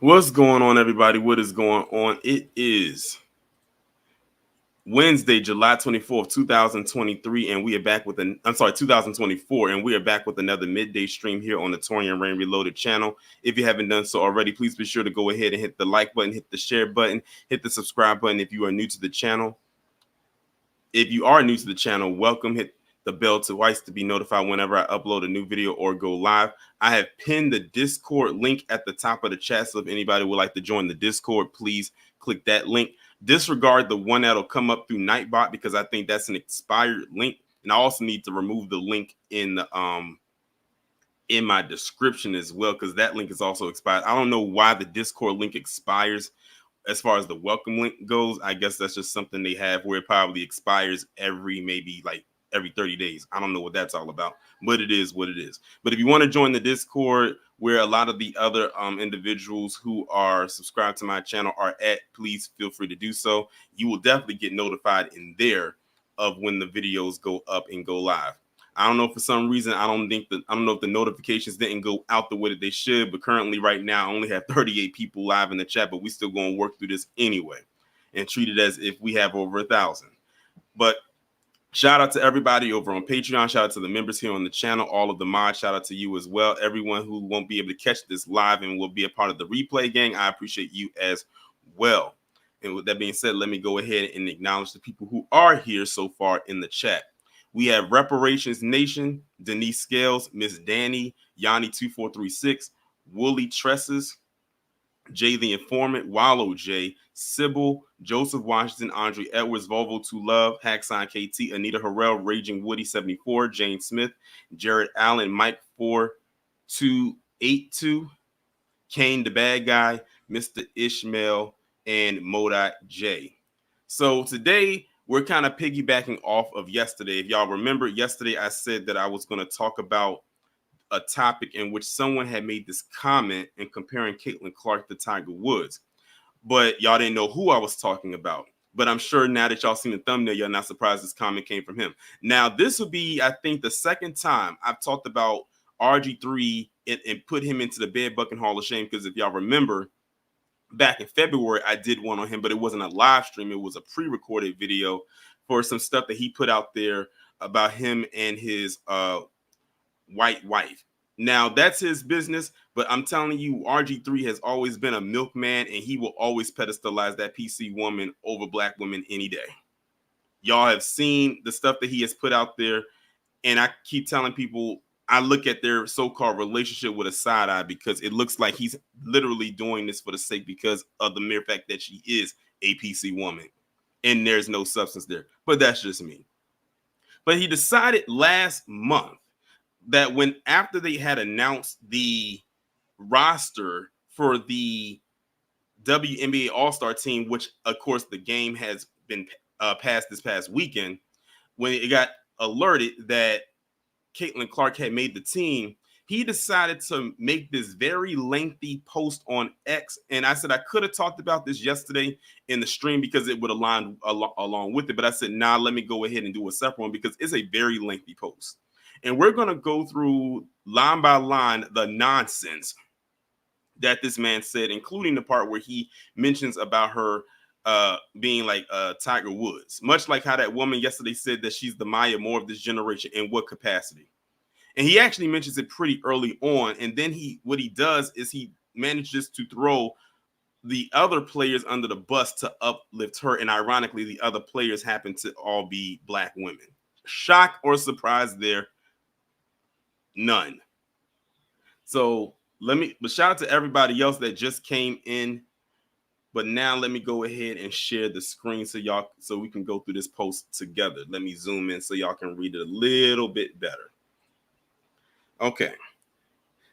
What's going on, everybody? What is going on? It is Wednesday, July 24th, 2023, and we are back with 2024, and we are back with another midday stream here on the Torian Rain Reloaded channel. If you haven't done so already, please be sure to go ahead and hit the like button, hit the share button, hit the subscribe button if you are new to the channel. If you are new to the channel, welcome. Hit the bell twice to be notified whenever I upload a new video or go live. I have pinned the Discord link at the top of the chat, so if anybody would like to join the Discord, please click that link. Disregard the one that'll come up through Nightbot because I think that's an expired link, and I also need to remove the link in my description as well because that link is also expired. I don't know why the Discord link expires. As far as the welcome link goes, I guess that's just something they have where it probably expires every 30 days. I don't know what that's all about, but it is what it is. But if you want to join the Discord where a lot of the other individuals who are subscribed to my channel are at, please feel free to do so. You will definitely get notified in there of when the videos go up and go live. I don't know, for some reason, I don't know if the notifications didn't go out the way that they should, but currently right now I only have 38 people live in the chat, but we still going to work through this anyway and treat it as if we have over 1,000. But shout out to everybody over on Patreon. Shout out to the members here on the channel, all of the mods. Shout out to you as well. Everyone who won't be able to catch this live and will be a part of the replay gang, I appreciate you as well. And with that being said, let me go ahead and acknowledge the people who are here so far in the chat. We have Reparations Nation, Denise Scales, Miss Danny, Yanni2436, Wooly Tresses, Jay the Informant, Wallow J, Sybil, Joseph Washington, Andre Edwards, Volvo to Love, Hacksign KT, Anita Harrell, Raging Woody 74, Jane Smith, Jared Allen, Mike 4282, Kane the Bad Guy, Mr. Ishmael, and Modoc J. So today we're kind of piggybacking off of yesterday. If y'all remember, yesterday I said that I was going to talk about a topic in which someone had made this comment and comparing Caitlin Clark to Tiger Woods. But y'all didn't know who I was talking about. But I'm sure now that y'all seen the thumbnail, you're not surprised this comment came from him. Now, this will be, I think, the second time I've talked about RG3 and put him into the Bed Bucking Hall of Shame, because if y'all remember, back in February, I did one on him, but it wasn't a live stream. It was a pre-recorded video for some stuff that he put out there about him and his white wife. Now, that's his business, but I'm telling you, RG3 has always been a milkman, and he will always pedestalize that PC woman over black women any day. Y'all have seen the stuff that he has put out there, and I keep telling people, I look at their so-called relationship with a side eye because it looks like he's literally doing this for the sake because of the mere fact that she is a PC woman and there's no substance there. But that's just me. But he decided last month that after they had announced the roster for the WNBA All-Star team, which of course the game has been passed this past weekend, when it got alerted that Caitlin Clark had made the team, he decided to make this very lengthy post on X. And I said I could have talked about this yesterday in the stream because it would align along with it. But I said, nah, let me go ahead and do a separate one because it's a very lengthy post. And we're going to go through line by line the nonsense that this man said, including the part where he mentions about her being like Tiger Woods, much like how that woman yesterday said that she's the Maya Moore of this generation. In what capacity? And he actually mentions it pretty early on. And then what he does is he manages to throw the other players under the bus to uplift her. And ironically, the other players happen to all be black women. Shock or surprise there? None. So but shout out to everybody else that just came in. But now let me go ahead and share the screen so we can go through this post together. Let me zoom in so y'all can read it a little bit better. Okay.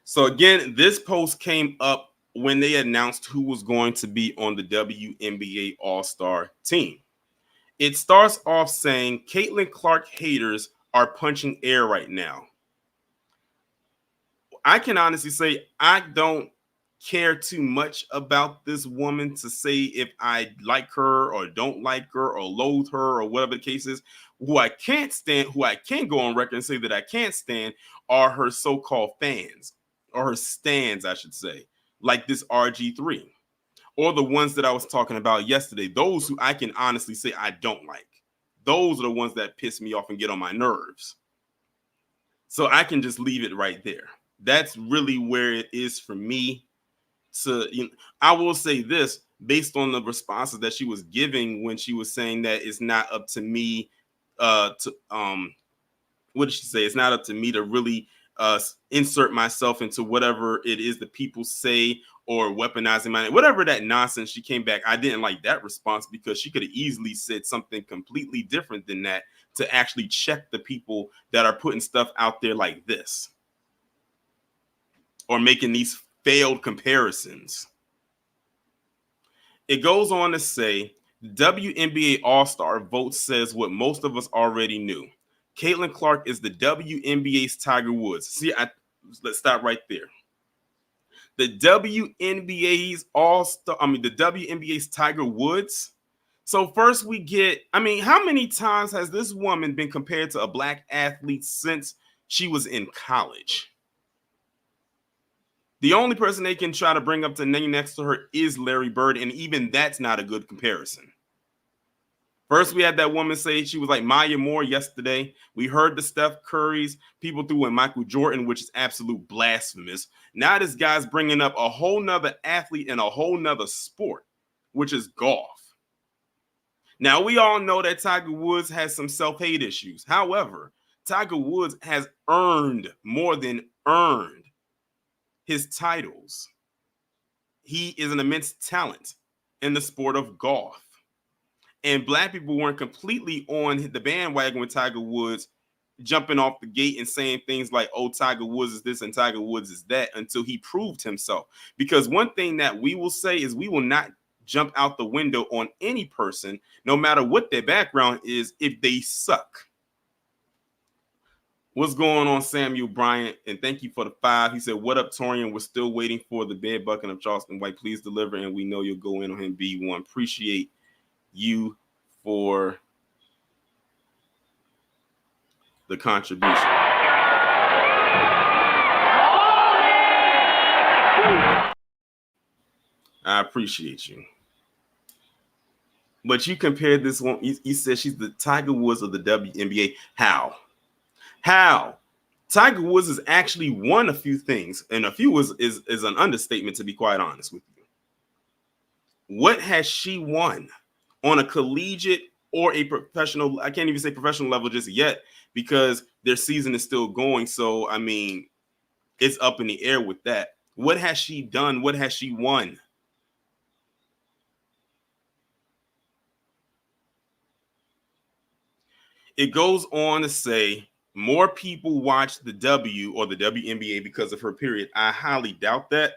So again, this post came up when they announced who was going to be on the WNBA All-Star team. It starts off saying, Caitlin Clark haters are punching air right now. I can honestly say I don't care too much about this woman to say if I like her or don't like her or loathe her or whatever the case is. Who I can't stand, who I can go on record and say that I can't stand, are her so-called fans, or her stands, I should say. like this RG3, or the ones that I was talking about yesterday, those who I can honestly say I don't like. Those are the ones that piss me off and get on my nerves. So I can just leave it right there. That's really where it is for me. So I will say this, based on the responses that she was giving when she was saying that it's not up to me to what did she say? It's not up to me to really insert myself into whatever it is that people say, or weaponizing my name, whatever that nonsense. She came back. I didn't like that response, because she could have easily said something completely different than that to actually check the people that are putting stuff out there like this, or making these failed comparisons. It goes on to say, WNBA All-Star vote says what most of us already knew. Caitlin Clark is the WNBA's Tiger Woods. See, let's stop right there. The WNBA's All-Star, the WNBA's Tiger Woods. So first we get, how many times has this woman been compared to a black athlete since she was in college? The only person they can try to bring up to name next to her is Larry Bird, and even that's not a good comparison. First, we had that woman say she was like Maya Moore yesterday. We heard the Steph Currys. People threw in Michael Jordan, which is absolute blasphemous. Now this guy's bringing up a whole nother athlete in a whole nother sport, which is golf. Now, we all know that Tiger Woods has some self-hate issues. However, Tiger Woods has earned more than earned his titles. He is an immense talent in the sport of golf. And black people weren't completely on the bandwagon with Tiger Woods jumping off the gate and saying things like, oh, Tiger Woods is this and Tiger Woods is that, until he proved himself. Because one thing that we will say is we will not jump out the window on any person, no matter what their background is, if they suck. What's going on, Samuel Bryant? And thank you for the 5. He said, what up, Torian? We're still waiting for the bed bucket of Charleston White. Please deliver, and we know you'll go in on him, B1. Appreciate you for the contribution. I appreciate you. But you compared this one, you said she's the Tiger Woods of the WNBA. How? Tiger Woods has actually won a few things, and a few is an understatement, to be quite honest with you. What has she won on a collegiate or a professional? I can't even say professional level just yet, because their season is still going. So, it's up in the air with that. What has she done? What has she won? It goes on to say more people watch the W or the WNBA because of her, period. I highly doubt that.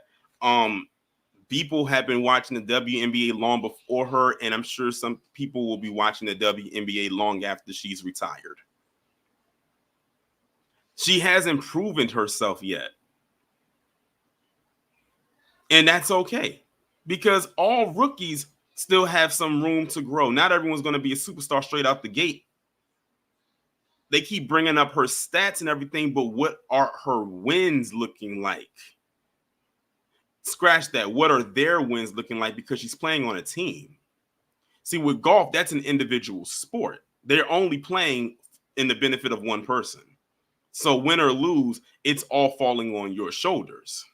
People have been watching the WNBA long before her, and I'm sure some people will be watching the WNBA long after she's retired. She hasn't proven herself yet. And that's okay, because all rookies still have some room to grow. Not everyone's going to be a superstar straight out the gate. They keep bringing up her stats and everything, but what are her wins looking like? Scratch that. What are their wins looking like? Because she's playing on a team. See, with golf, that's an individual sport. They're only playing in the benefit of one person. So win or lose, it's all falling on your shoulders.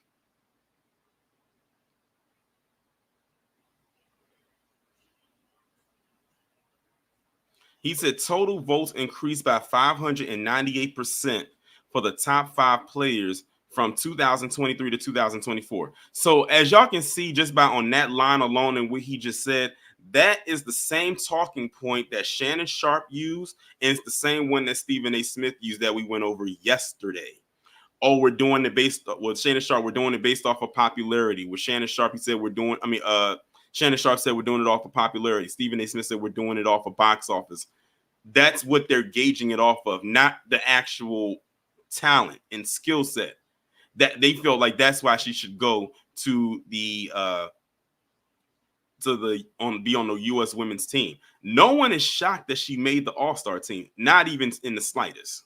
He said total votes increased by 598% for the top 5 players from 2023 to 2024. So as y'all can see, just by on that line alone and what he just said, that is the same talking point that Shannon Sharp used, and it's the same one that Stephen A. Smith used that we went over yesterday. Oh, we're doing it based with Shannon Sharp. We're doing it based off of popularity. With Shannon Sharp, he said Shannon Sharp said we're doing it off of popularity. Stephen A. Smith said we're doing it off of box office. That's what they're gauging it off of, not the actual talent and skill set. That they feel like that's why she should go to be on the U.S. women's team. No one is shocked that she made the All-Star team, not even in the slightest.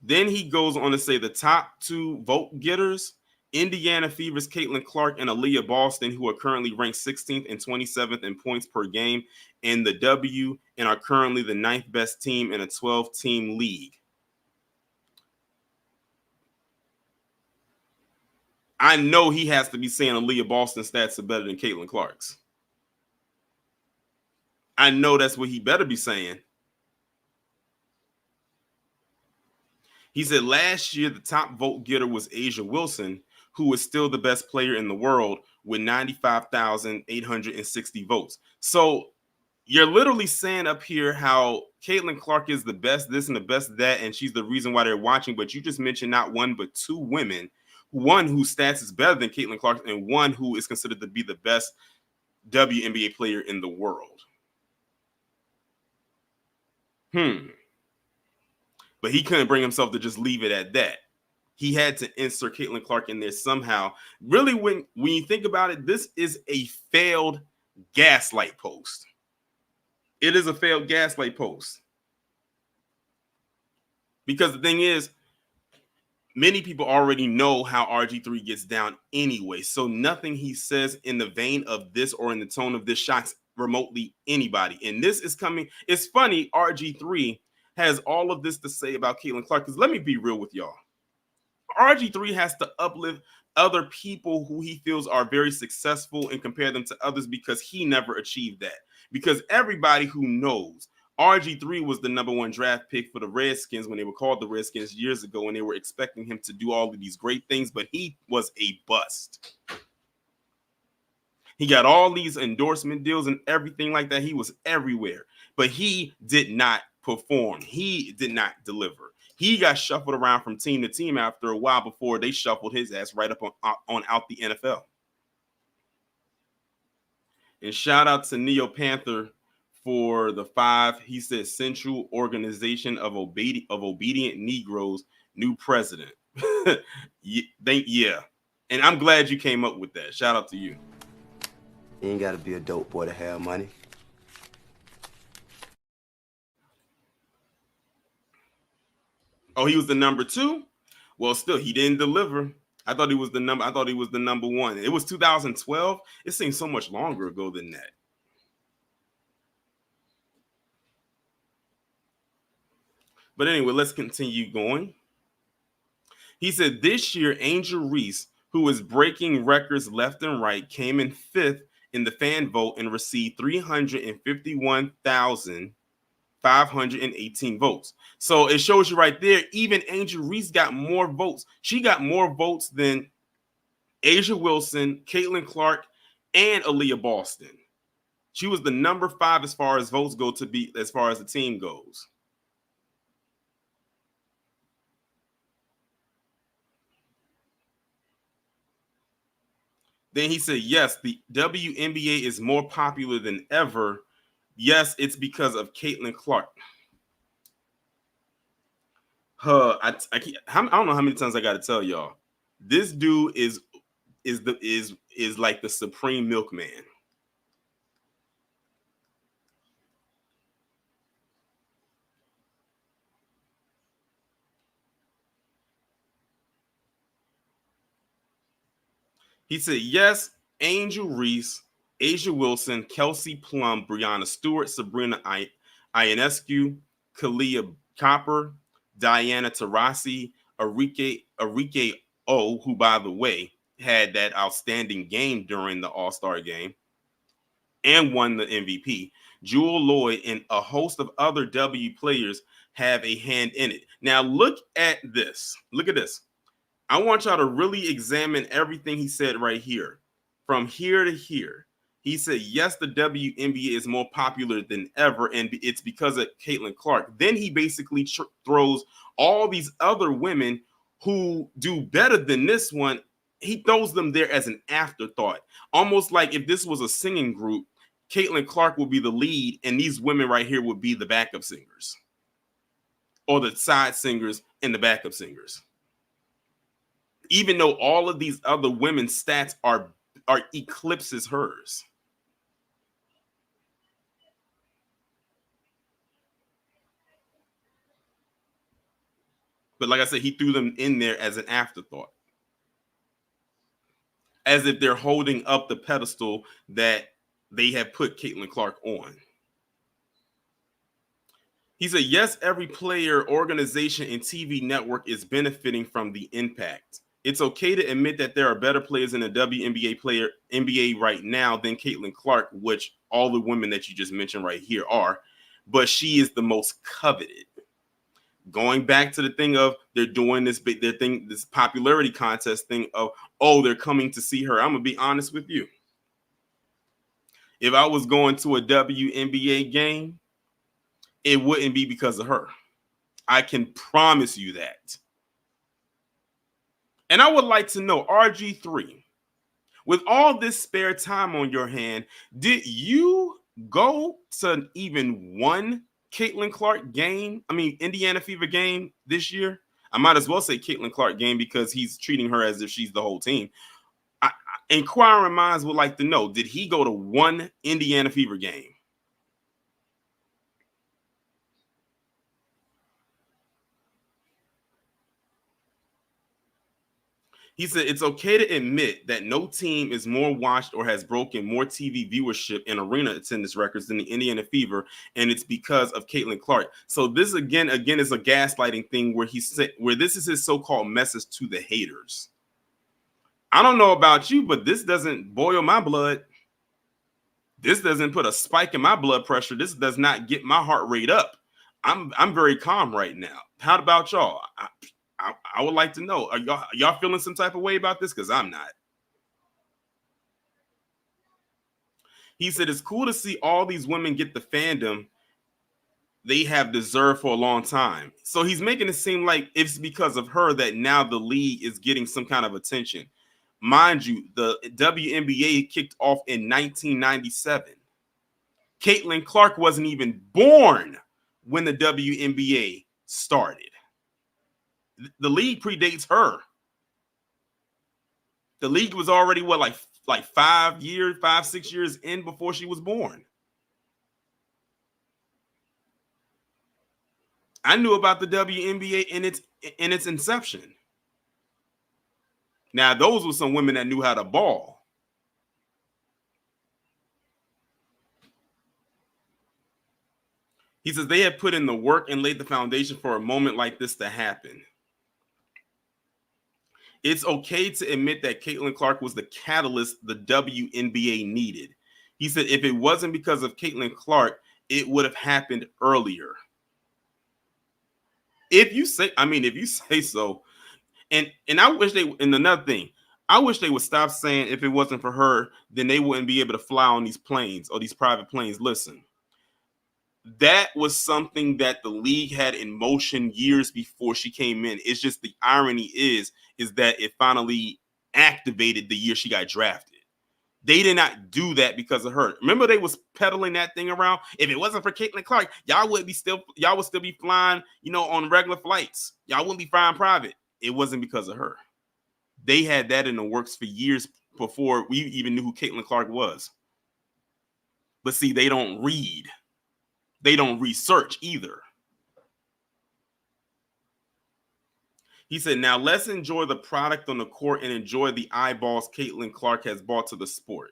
Then he goes on to say the top two vote getters, Indiana Fever's Caitlin Clark and Aaliyah Boston, who are currently ranked 16th and 27th in points per game in the W and are currently the ninth best team in a 12-team league. I know he has to be saying Aaliyah Boston's stats are better than Caitlin Clark's. I know that's what he better be saying. He said last year the top vote getter was Asia Wilson, who is still the best player in the world with 95,860 votes. So you're literally saying up here how Caitlin Clark is the best this and the best that, and she's the reason why they're watching. But you just mentioned not one but two women, one whose stats is better than Caitlin Clark, and one who is considered to be the best WNBA player in the world. But he couldn't bring himself to just leave it at that. He had to insert Caitlin Clark in there somehow. Really, when you think about it, this is a failed gaslight post. It is a failed gaslight post. Because the thing is, many people already know how RG3 gets down anyway. So nothing he says in the vein of this or in the tone of this shocks remotely anybody. And this is coming. It's funny, RG3 has all of this to say about Caitlin Clark. Because let me be real with y'all. RG3 has to uplift other people who he feels are very successful and compare them to others because he never achieved that. Because everybody who knows RG3 was the number one draft pick for the Redskins when they were called the Redskins years ago, and they were expecting him to do all of these great things, but he was a bust. He got all these endorsement deals and everything like that. He was everywhere, but he did not perform. He did not deliver. He got shuffled around from team to team after a while before they shuffled his ass right up on out the NFL. And shout out to Neo Panther for the 5. He said Central Organization of Obedient Negroes, new president. Yeah. And I'm glad you came up with that. Shout out to you. You ain't got to be a dope boy to have money. Oh, he was the number 2? Well, still, he didn't deliver. I thought he was the number 1. It was 2012. It seems so much longer ago than that. But anyway, let's continue going. He said this year, Angel Reese, who is breaking records left and right, came in 5th in the fan vote and received 351,518 votes. So it shows you right there, even Angel Reese got more votes. She got more votes than Asia Wilson, Caitlin Clark, and Aaliyah Boston. She was the number 5 as far as votes go to be as far as the team goes. Then he said, yes, the WNBA is more popular than ever. Yes, it's because of Caitlin Clark. I don't know how many times I got to tell y'all. This dude is like the supreme milkman. He said, yes, Angel Reese, Asia Wilson, Kelsey Plum, Brianna Stewart, Sabrina Ionescu, Kalia Copper, Diana Taurasi, Arike O, who, by the way, had that outstanding game during the All-Star game and won the MVP. Jewel Lloyd and a host of other W players have a hand in it. Now, look at this. Look at this. I want y'all to really examine everything he said right here. From here to here. He said, yes, the WNBA is more popular than ever, and it's because of Caitlin Clark. Then he basically throws all these other women who do better than this one. He throws them there as an afterthought. Almost like if this was a singing group, Caitlin Clark would be the lead, and these women right here would be the backup singers. Or the side singers and the backup singers. Even though all of these other women's stats are eclipses hers. But like I said, he threw them in there as an afterthought, as if they're holding up the pedestal that they have put Caitlin Clark on. He said, yes, every player, organization, and TV network is benefiting from the impact. It's okay to admit that there are better players in the NBA right now than Caitlin Clark, which all the women that you just mentioned right here are, but she is the most coveted. Going back to the thing of they're doing this popularity contest thing of, oh, they're coming to see her. I'm gonna be honest with you. If I was going to a WNBA game, it wouldn't be because of her. I can promise you that. And I would like to know, RG3, with all this spare time on your hand, did you go to even one Caitlin Clark game? I mean, Indiana Fever game this year? I might as well say Caitlin Clark game because he's treating her as if she's the whole team. Inquiring minds would like to know, did he go to one Indiana Fever game? He said, it's okay to admit that no team is more watched or has broken more TV viewership and arena attendance records than the Indiana Fever, and it's because of Caitlin Clark. So this again is a gaslighting thing where he said, where this is his so-called message to the haters. I don't know about you, but this doesn't boil my blood. This doesn't put a spike in my blood pressure. This does not get my heart rate up. I'm very calm right now. How about y'all? I would like to know, are y'all feeling some type of way about this? Because I'm not. He said, it's cool to see all these women get the fandom they have deserved for a long time. So he's making it seem like it's because of her that now the league is getting some kind of attention. Mind you, the WNBA kicked off in 1997. Caitlin Clark wasn't even born when the WNBA started. The league predates her. The league was already like 5 years, 6 years in before she was born. I knew about the WNBA in its inception. Now, those were some women that knew how to ball. He says they have put in the work and laid the foundation for a moment like this to happen. It's okay to admit that Caitlin Clark was the catalyst the WNBA needed. He said if it wasn't because of Caitlin Clark, it would have happened earlier. If you say so, and I wish and another thing, I wish they would stop saying if it wasn't for her, then they wouldn't be able to fly on these planes or these private planes. Listen, that was something that the league had in motion years before she came in. It's just the irony is that it finally activated the year she got drafted. They did not do that because of her. Remember, they was peddling that thing around. If it wasn't for Caitlin Clark, y'all would still be flying, on regular flights. Y'all wouldn't be flying private. It wasn't because of her. They had that in the works for years before we even knew who Caitlin Clark was. But see, they don't read. They don't research either. He said, now let's enjoy the product on the court and enjoy the eyeballs Caitlin Clark has brought to the sport.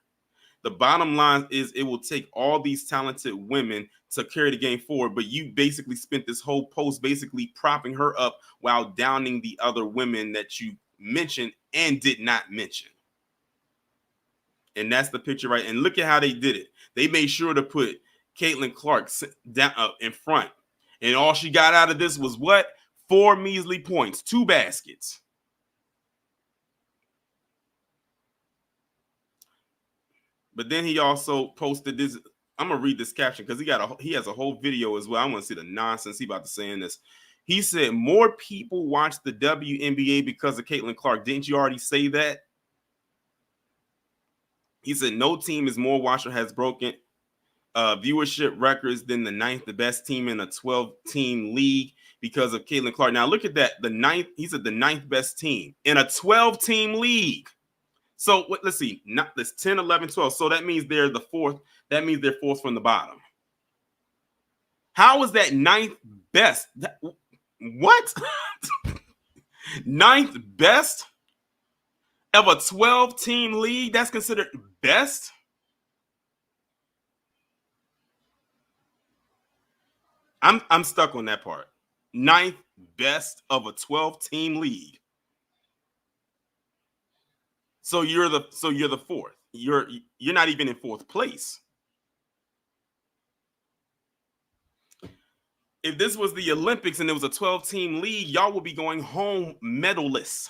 The bottom line is it will take all these talented women to carry the game forward, but you basically spent this whole post basically propping her up while downing the other women that you mentioned and did not mention. And that's the picture, right? And look at how they did it. They made sure to put Caitlin Clark down in front. And all she got out of this was what? 4 measly points, 2 baskets. But then he also posted this. I'm gonna read this caption because he has a whole video as well. I want to see the nonsense he about to say in this. He said, more people watch the WNBA because of Caitlin Clark. Didn't you already say that? He said, no team is more watched or has broken viewership records than the 9th best team in a 12-team league because of Caitlin Clark. Now look at that. He said the 9th best team in a 12-team league. So let's see, not this 10, 11, 12. So that means they're the 4th. That means they're 4th from the bottom. How is that 9th best? What? Ninth best of a 12-team league. That's considered best. I'm stuck on that part. Ninth best of a 12-team league. So you're the fourth. You're not even in fourth place. If this was the Olympics and it was a 12-team league, y'all would be going home medalists.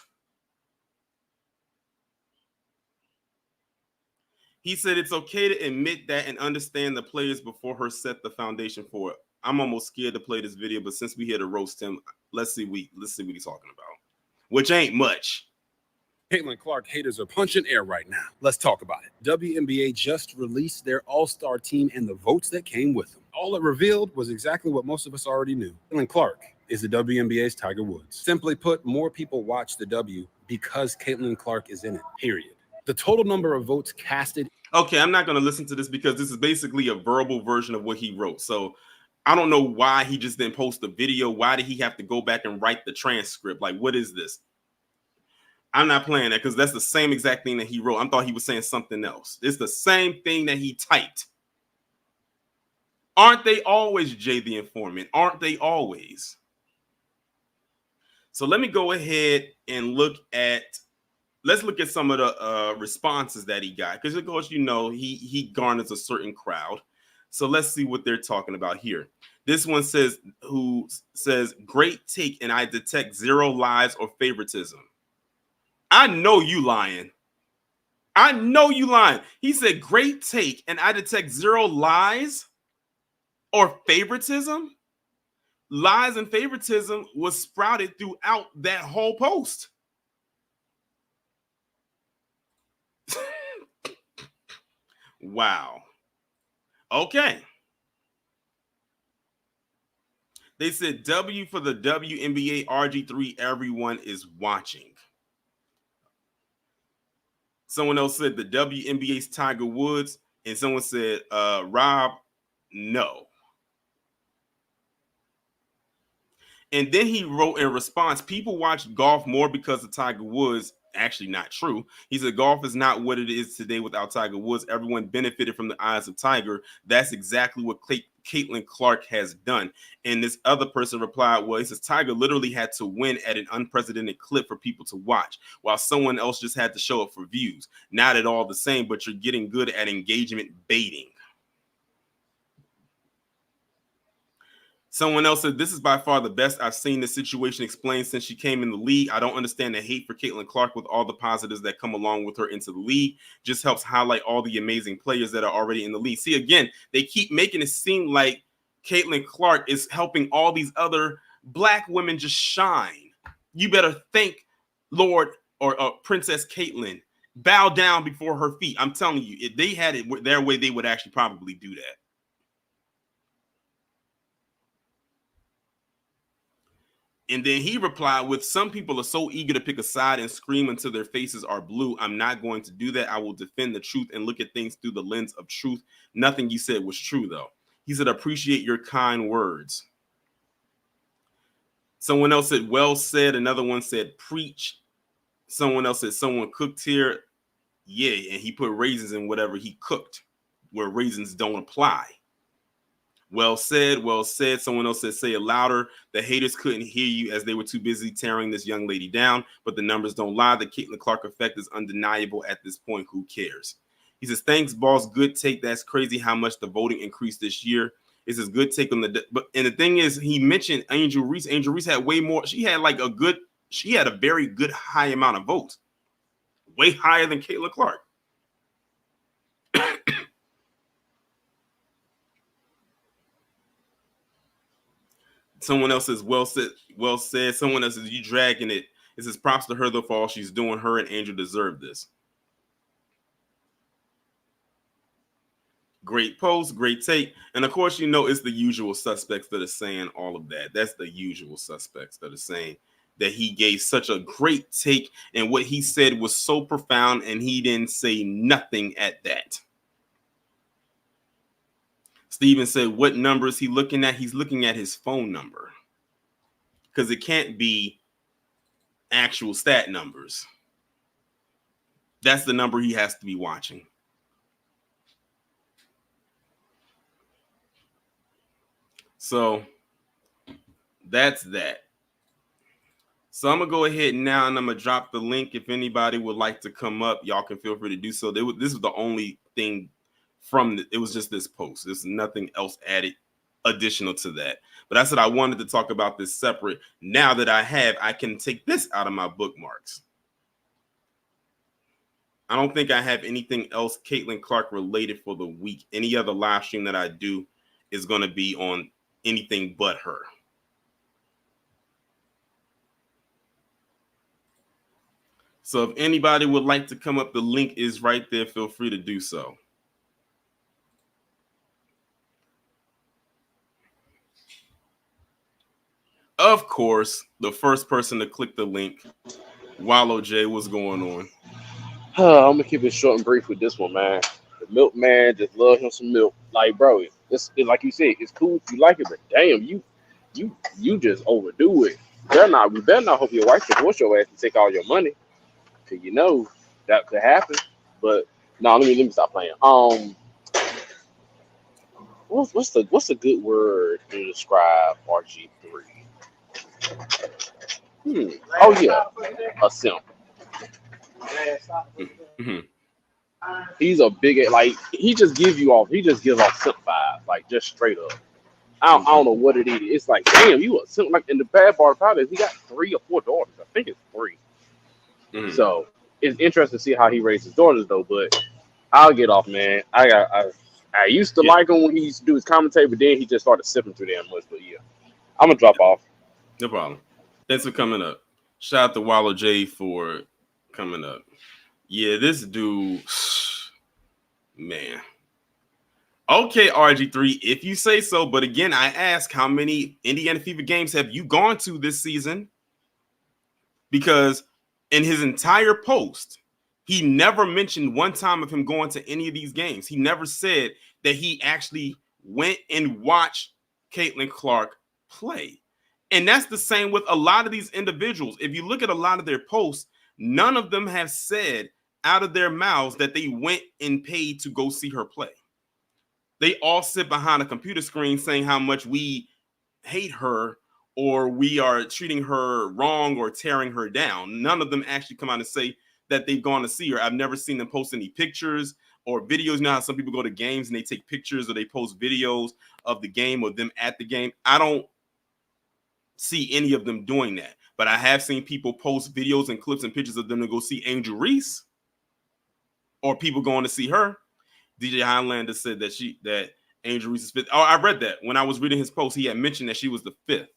He said it's okay to admit that and understand the players before her set the foundation for it. I'm almost scared to play this video, but since we here to roast him, let's see what he's talking about, which ain't much. Caitlin Clark haters are punching air right now. Let's talk about it. WNBA just released their all-star team and the votes that came with them. All it revealed was exactly what most of us already knew. Caitlin Clark is the WNBA's Tiger Woods. Simply put, more people watch the W because Caitlin Clark is in it, period. The total number of votes casted. Okay, I'm not going to listen to this because this is basically a verbal version of what he wrote. So I don't know why he just didn't post the video. Why did he have to go back and write the transcript? Like, what is this? I'm not playing that because that's the same exact thing that he wrote. I thought he was saying something else. It's the same thing that he typed. Aren't they always, Jay the Informant? Aren't they always? So let me go ahead and let's look at some of the responses that he got. Because of course, he garners a certain crowd. So let's see what they're talking about here. This one says, great take, and I detect zero lies or favoritism. I know you lying. I know you lying. He said, great take, and I detect zero lies or favoritism. Lies and favoritism was sprouted throughout that whole post. Wow. Okay. They said W for the WNBA RG3, everyone is watching. Someone else said the WNBA's Tiger Woods, and someone said, Rob, no. And then he wrote in response, people watch golf more because of Tiger Woods. Actually not true. He said golf is not what it is today without Tiger Woods. Everyone benefited from the eyes of Tiger. That's exactly what Caitlin Clark has done. And this other person replied, well, he says Tiger literally had to win at an unprecedented clip for people to watch, while someone else just had to show up for views. Not at all the same, but you're getting good at engagement baiting. Someone else said, this is by far the best I've seen this situation explained since she came in the league. I don't understand the hate for Caitlin Clark with all the positives that come along with her into the league. Just helps highlight all the amazing players that are already in the league. See, again, they keep making it seem like Caitlin Clark is helping all these other black women just shine. You better thank Lord or Princess Caitlin. Bow down before her feet. I'm telling you, if they had it their way, they would actually probably do that. And then he replied with, some people are so eager to pick a side and scream until their faces are blue. I'm not going to do that. I will defend the truth and look at things through the lens of truth. Nothing you said was true, though. He said, appreciate your kind words. Someone else said, well said. Another one said, preach. Someone else said, someone cooked here. Yeah, and he put raisins in whatever he cooked, where raisins don't apply. Well said, well said. Someone else said, say it louder. The haters couldn't hear you as they were too busy tearing this young lady down, but the numbers don't lie. The Caitlin Clark effect is undeniable at this point. Who cares? He says, thanks, boss. Good take. That's crazy how much the voting increased this year. It's his good take on and the thing is, he mentioned Angel Reese. Angel Reese had way more. She had a very good high amount of votes. Way higher than Caitlin Clark. Someone else says, well said, well said. Someone else says, you dragging it. It says, props to her though for all she's doing. Her and Angel deserve this. Great post, great take. And of course, it's the usual suspects that are saying all of that. That's the usual suspects that are saying that he gave such a great take and what he said was so profound and he didn't say nothing at that. Steven said, what number is he looking at? He's looking at his phone number. Because it can't be actual stat numbers. That's the number he has to be watching. So that's that. So I'm gonna go ahead now and I'm gonna drop the link. If anybody would like to come up, y'all can feel free to do so. This was the only thing it was just this post. There's nothing else added additional to that. But I said I wanted to talk about this separate. Now that I can take this out of my bookmarks. I don't think I have anything else Caitlin Clark related for the week. Any other live stream that I do is going to be on anything but her. So if anybody would like to come up, the link is right there. Feel free to do so. Of course, the first person to click the link, Wallow J, what's going on? I'm gonna keep it short and brief with this one, man. The milkman just love him some milk. Like, bro, it's like you said, it's cool if you like it, but damn, you just overdo it. We better not hope your wife divorce your ass and take all your money, cause you know that could happen. But no, let me stop playing. What's a good word to describe RG3? Oh yeah, a simp. Mm-hmm. He's a big he just gives off simp vibes, like just straight up. I don't know what it is. It's like, damn, you a simp. Like, in the bad part about it, he got 3 or 4 daughters. I think it's 3. Mm-hmm. So it's interesting to see how he raised his daughters though. But I'll get off, man. I used to like him when he used to do his commentary, but then he just started sipping too damn much. But yeah, I'm gonna drop off. No problem. Thanks for coming up. Shout out to Wallow J for coming up. Yeah, this dude, man. Okay, RG3, if you say so. But again, I ask, how many Indiana Fever games have you gone to this season? Because in his entire post, he never mentioned one time of him going to any of these games. He never said that he actually went and watched Caitlin Clark play. And that's the same with a lot of these individuals. If you look at a lot of their posts, none of them have said out of their mouths that they went and paid to go see her play. They all sit behind a computer screen saying how much we hate her or we are treating her wrong or tearing her down. None of them actually come out and say that they've gone to see her. I've never seen them post any pictures or videos. You know how some people go to games and they take pictures or they post videos of the game or them at the game. I don't see any of them doing that. But I have seen people post videos and clips and pictures of them to go see Angel Reese or people going to see her. DJ Highlander said that Angel Reese is 5th. Oh, I read that. When I was reading his post, he had mentioned that she was the 5th.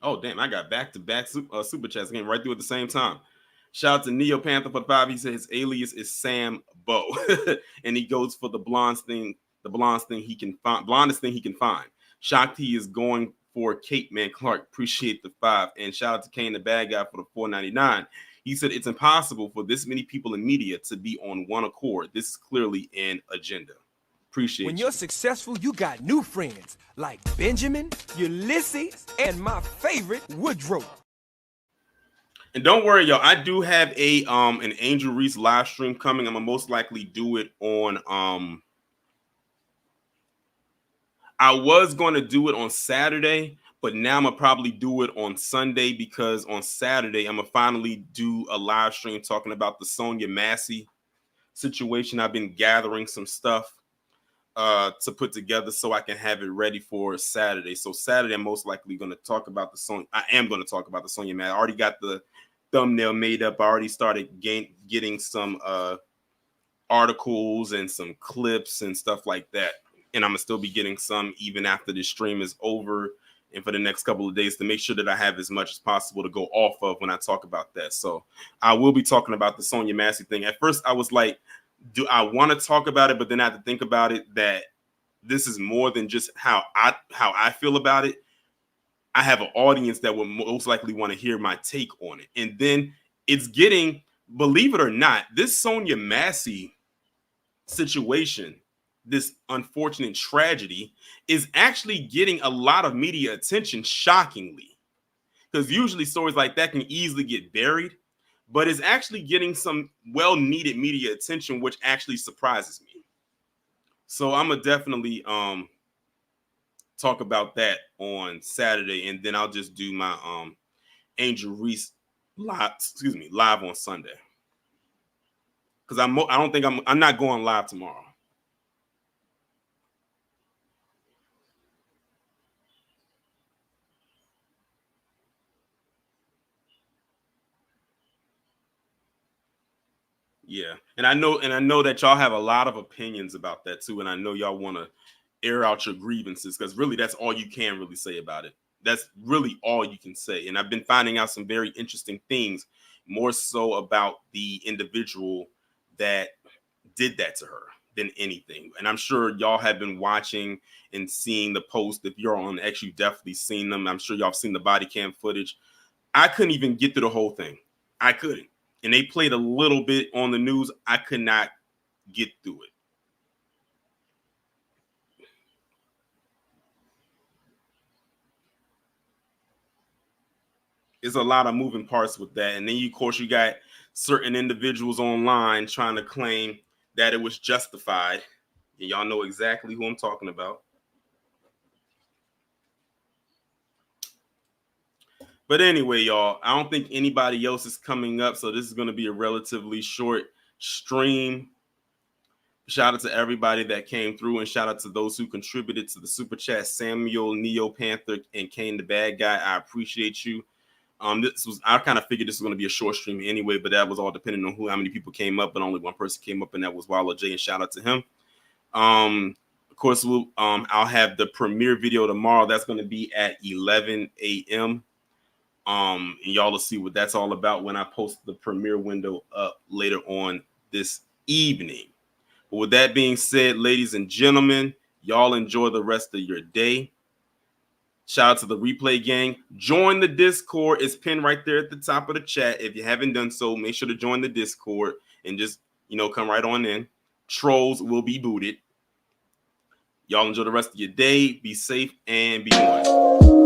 Oh, damn. I got back-to-back super chats again right through at the same time. Shout out to Neo Panther for the 5. He said his alias is Sam Bo. And he goes for the blondest thing he can find. Shocked he is going for Kate Man Clark. Appreciate the 5. And shout out to Kane the Bad Guy for the $4.99. He said it's impossible for this many people in media to be on one accord. This is clearly an agenda. Appreciate When you're successful, you got new friends like Benjamin, Ulysses, and my favorite, Woodrow. And don't worry, y'all. I do have an Angel Reese live stream coming. I'm gonna most likely do it on I was going to do it on Saturday, but now I'm going to probably do it on Sunday because on Saturday, I'm going to finally do a live stream talking about the Sonya Massey situation. I've been gathering some stuff to put together so I can have it ready for Saturday. So Saturday, I'm most likely going to talk about the Sonya. I am going to talk about the Sonya Massey. I already got the thumbnail made up. I already started getting some articles and some clips and stuff like that. And I'm going to still be getting some even after this stream is over and for the next couple of days to make sure that I have as much as possible to go off of when I talk about that. So I will be talking about the Sonya Massey thing. At first, I was like, do I want to talk about it? But then I had to think about it that this is more than just how I feel about it. I have an audience that will most likely want to hear my take on it. And then it's getting, believe it or not, this Sonya Massey situation, this unfortunate tragedy is actually getting a lot of media attention, shockingly. Because usually stories like that can easily get buried, but it's actually getting some well-needed media attention, which actually surprises me. So I'm gonna definitely talk about that on Saturday, and then I'll just do my Angel Reese live on Sunday. Because I don't think I'm not going live tomorrow. Yeah, and I know that y'all have a lot of opinions about that too, and I know y'all want to air out your grievances because really that's all you can really say about it. That's really all you can say. And I've been finding out some very interesting things, more so about the individual that did that to her than anything. And I'm sure y'all have been watching and seeing the post. If you're on X, you've definitely seen them. I'm sure y'all have seen the body cam footage. I couldn't even get through the whole thing. I couldn't. And they played a little bit on the news. I could not get through it. There's a lot of moving parts with that. And then, of course, you got certain individuals online trying to claim that it was justified. And y'all know exactly who I'm talking about. But anyway, y'all, I don't think anybody else is coming up. So this is going to be a relatively short stream. Shout out to everybody that came through, and shout out to those who contributed to the super chat. Samuel, Neo Panther, and Kane the Bad Guy. I appreciate you. I kind of figured this was going to be a short stream anyway, but that was all depending on how many people came up, but only one person came up, and that was Wallow J, and shout out to him. Of course, I'll have the premiere video tomorrow. That's going to be at 11 a.m. And y'all will see what that's all about when I post the premiere window up later on this evening. But with that being said, ladies and gentlemen, y'all enjoy the rest of your day. Shout out to the replay gang. Join the Discord. It's pinned right there at the top of the chat. If you haven't done so, make sure to join the Discord and just, come right on in. Trolls will be booted. Y'all enjoy the rest of your day. Be safe and be one.